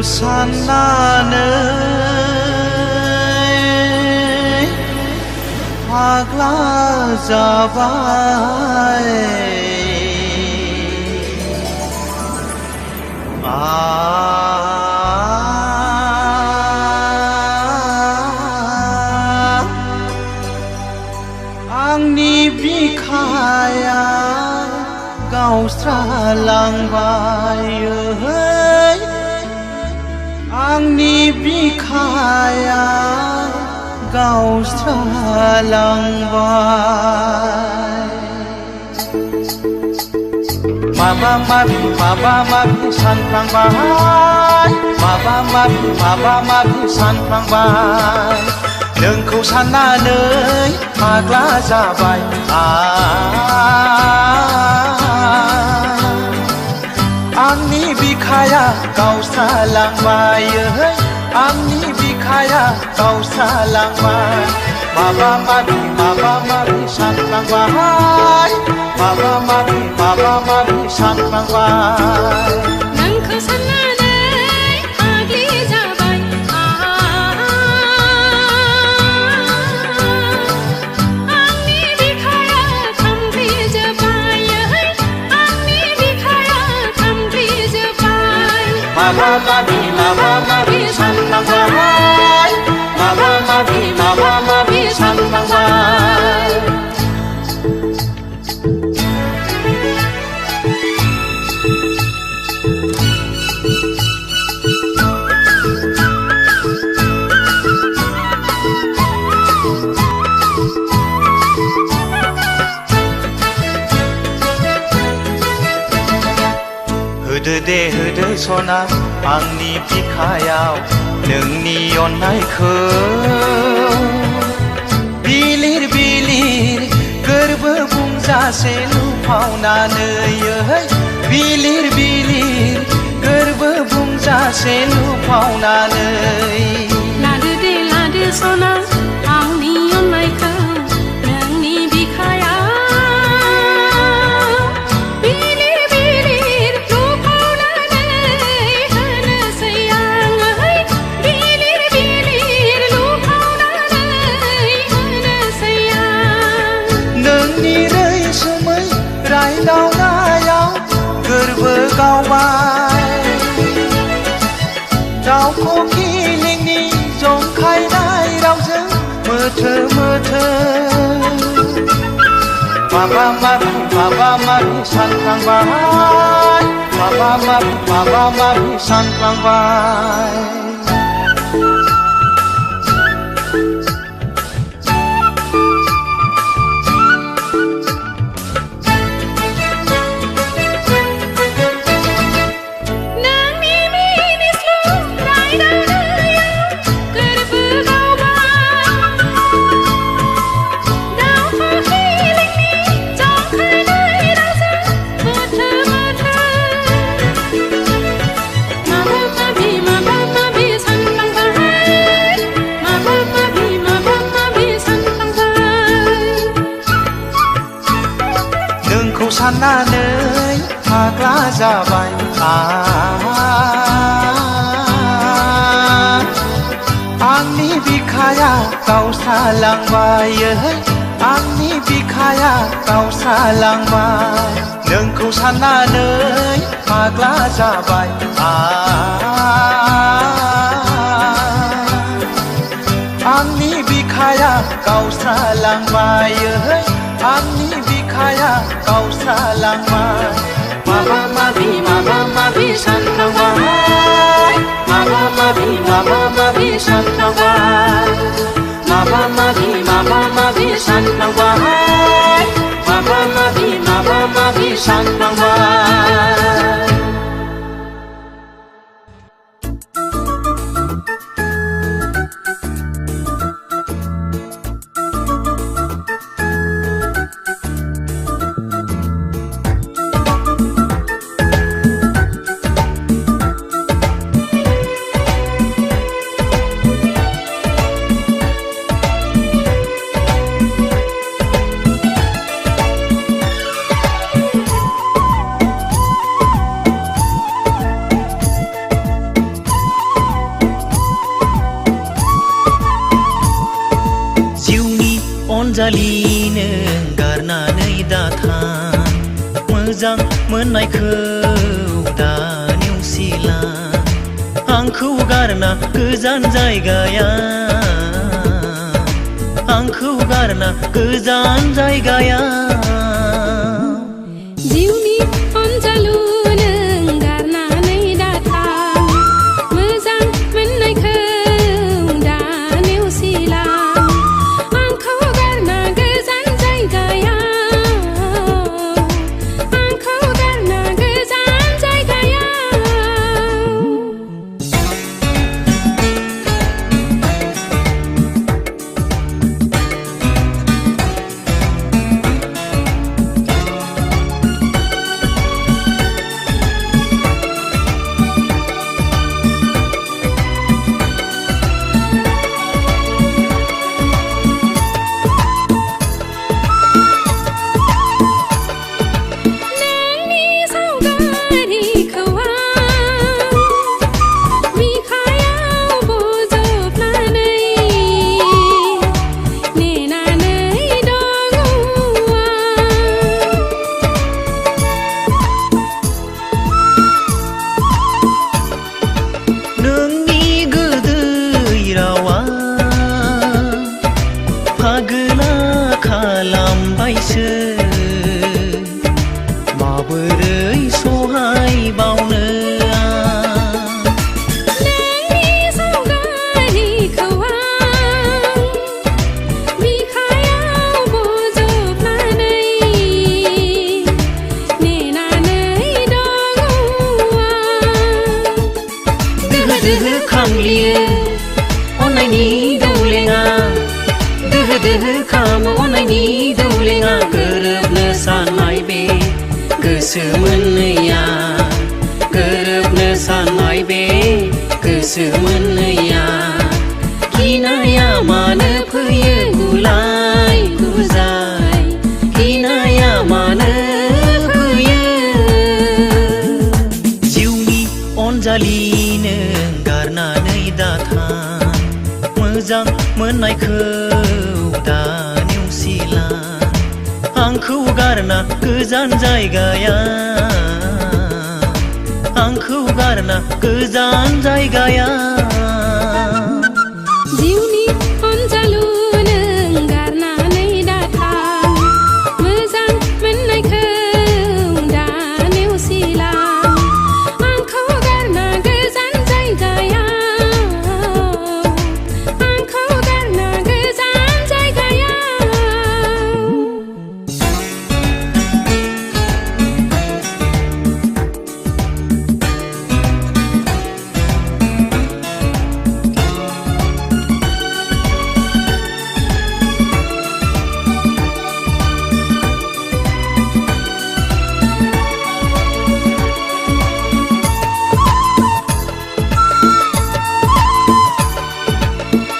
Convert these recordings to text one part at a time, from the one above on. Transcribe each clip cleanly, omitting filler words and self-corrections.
साननानै फाग्ला जाबाय आंनि बिखाया गावस्रालांबाय आंनि बिखाया गावस्रालांबाय माबा माबि सानफ्लांबाय माबा माबि सानफ्लांबाय नोंखौ साननानै फाग्ला जाबाय आंनि बिखाया गावस्रालांबाय आंनि बिखाया गावस्रालांबाय माबा माबि सानफ्लांबाय माबा माबि सानफ्लांबाय नोंखौ साननानै फाग्लि जाबाय आंनि बिखाया खामग्लिजोब्बाय आंनि बिखाया खामग्लिजोब्बाय माबा माबि सानफ्लांबाय माबा माबि सानफ्लांबाय होदो सना आंनि बिखायाव नोंनि अननायखौ बिलिर गोरबो बुंजासे लुफावनानै बिलिर गोरबो बुंजासे लुफावनानै लादो सना आंनि अननायखौ नोंनि बिखायाव रायदावनायाव गोरबो गावबाय दाउखौ खिलिंनि जंखायनाय रावजों मोथो माबा माबि सानफ्लांबाय माबा माबि सानफ्लांबाय साननानै फाग्ला जाबाय आंनि बिखाया गावस्रालांबाय आंनि बिखाया गावस्रालांबाय नोंखौ साननानै फाग्ला जाबाय आंनि बिखाया गावस्रालांबाय आंनि बिखाया गावस्रालांबाय माबा माबि सानफ्लांबाय माबा माबि सानफ्लांबाय माबा माबि सानफ्लांबाय माबा माबि सानफ्लांबाय अनजालिनो गारनानै दाथां मोजां मोननायखौ दा नेवसिला आंखौ गारना गोजान जायगायाव आंखौ गारना गोजान जायगायाव जिउनि अनजालु नों गारनानै दाथां मोजां मोननायखौ दा नेवसिला आंखौ गारना गोजान जायगायाव आंखौ गारना गोजान जायगायाव फागोला खालामबायसो माबोरै सहाय बावनो नोंनि सावगारिखौ आं बिखायाव बजबनानै नेनानै दङ दोहो दोहो खामग्लियो अननायनि दौलेङा दोहो दोहो खामो अननायनि दौलेङा गोरोबनो साननाय बे गोसो मोननैया गोरोबनो साननाय बे गोसो मोननैया गिनाया मानो फैयो गुलाय गुजाय गिनाया मानो फैयो जिउनि अनजालिनो गारनानै दाथां मोजां मोननायखौ दा नेवसिला आंखौ गारना गोजान जायगायाव आंखौ गारना गोजान जायगायाव जिउनि अनजालु नों गारनानै दाथां मोजां मोननायखौ दा नेवसिला आंखौ गारना गोजान जायगायाव आंखौ गारना गोजान जायगायाव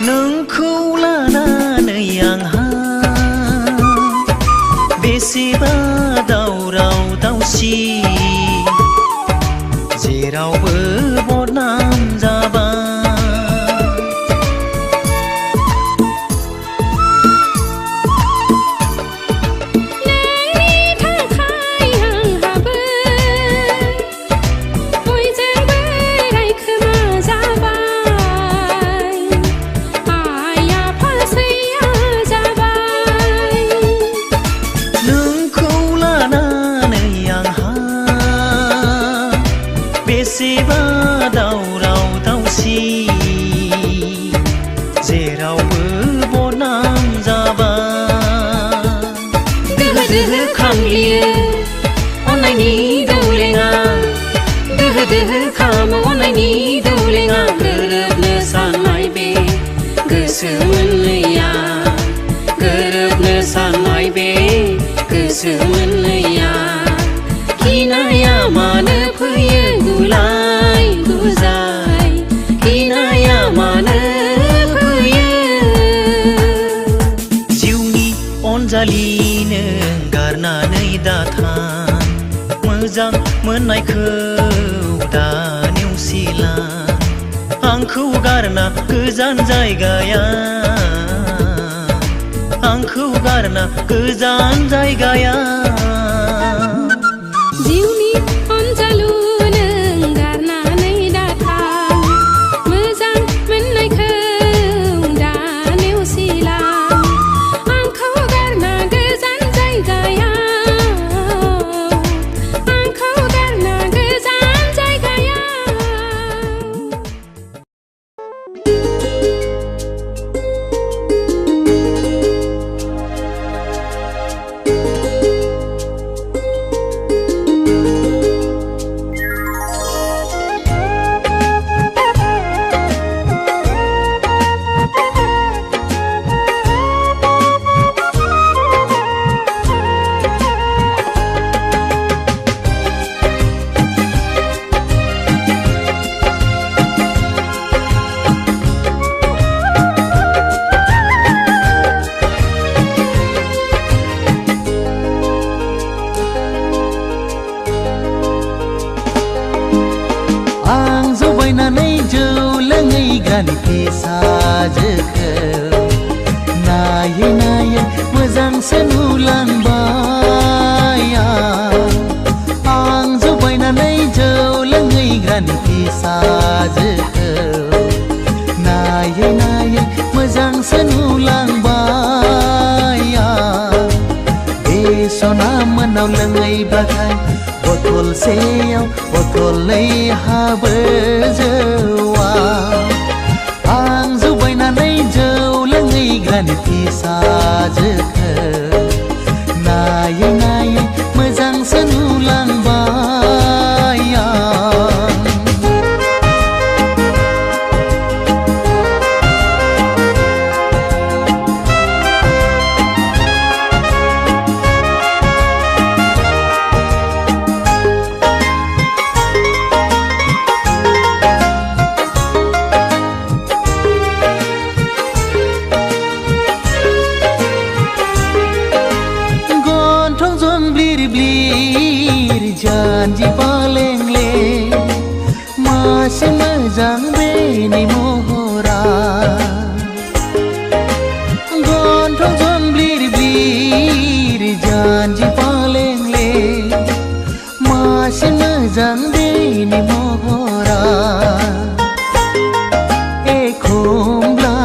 नोंखौ लानानै आंहा बेसेबा दावराव दावसि जेरावबो बदनाम जाबाय नोंनि थाखाय आंहाबो बयजोंबो रायखोमा जाबाय आइ आफा सैया जाबाय नोंखौ लानानै आंहा बेसेबा दावराव दावसि जेरावबो बदनाम जाबाय दोहो दोहो खामग्लियो अननायनि दौलेङा दोहो दोहो खामो अननायनि दौलेङा गोरोबनो साननाय बे गोसो मोननैया गोरोबनो साननाय बे गोसो मोननैया गिनाया मानो फैयो गुलाय गुजाय गिनाया मानो फैयो जिउनि अनजालिनो गारनानै दाथां मोजां मोननायखौ दा नेवसिला आंखौ गारना गोजान जायगायाव आंखौ गारना गोजान जायगायाव जिउनि अनजालु नों गारनानै दाथां मोजां मोननायखौ दा नेवसिलां आंखौ गारना गोजान जायगायाव आंखौ गारना गोजान जायगायाव जबायनानै जौ लोङै गानि फिसाजोखौ नायै नायै मोजांसो नुलांबाय आं जबायनानै जौ लोङै गानि फिसाजोखौ नायै नायै मोजांसो नुलांबाय बे सना मोनाव लोङैब्लाथाय बथलसेयाव बथलनै हाबो जौआ आं जबायनानै जौ लोङैग्रानि फिसाजोखौ नायै नायै मोजांसो नुलांबाय जानजि पालेंले मासे मोजां बेनि महरा गन्थं जंब्लिर ब्लिर जानजि पालेंले मासे मोजां बेनि महरा एखमब्ला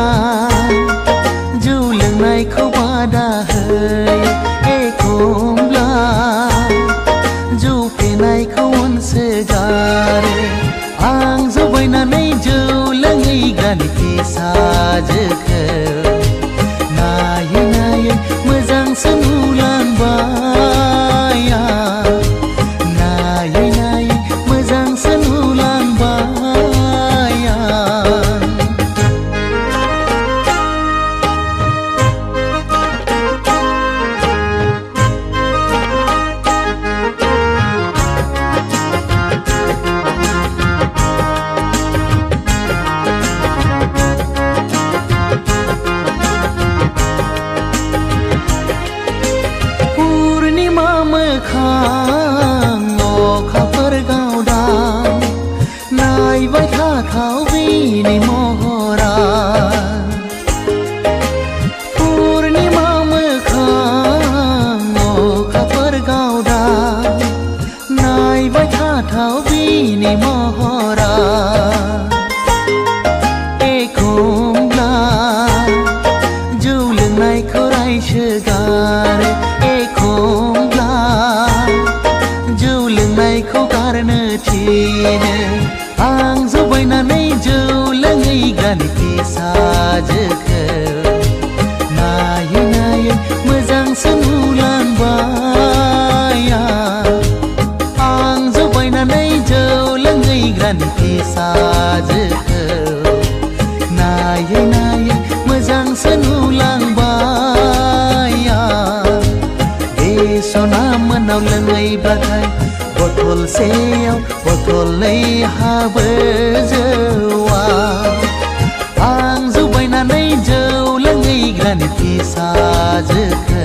जौ लोंनायखौ बादा होयो एखमब्ला जौ फेनायखौ अनसोगारो आं जबायनानै जौ लोङैग्रानि फिसाजोखौ नायै नायै मोजांसो नुलांबाय नायै नायै मोजांसो नुलांबाय अखाफोर गावदां नायबाय थाथाव बेनि महरा पुर्णिमा मोखां अखाफोर गावदां नायबाय थाथाव बेनि महरा एखमब्ला जौ लोंनायखौ रायसोगारो एखमब्ला जौ लोंनायखौ गारनो थिनो आं जबायनानै जौ लोङैग्रानि फिसाजोखौ नायै नायै मोजांसो नुलांबाय आं जबायनानै जौ लोङैग्रानि फिसाजोखौ नायै नायै मोजांसो नुलांबाय बे सना मोनाव लोङैब्लाथाय बथलसेयाव बथलनै हाबो जौआ आं जबायनानै जौ लोङैग्रानि फिसाजोखौ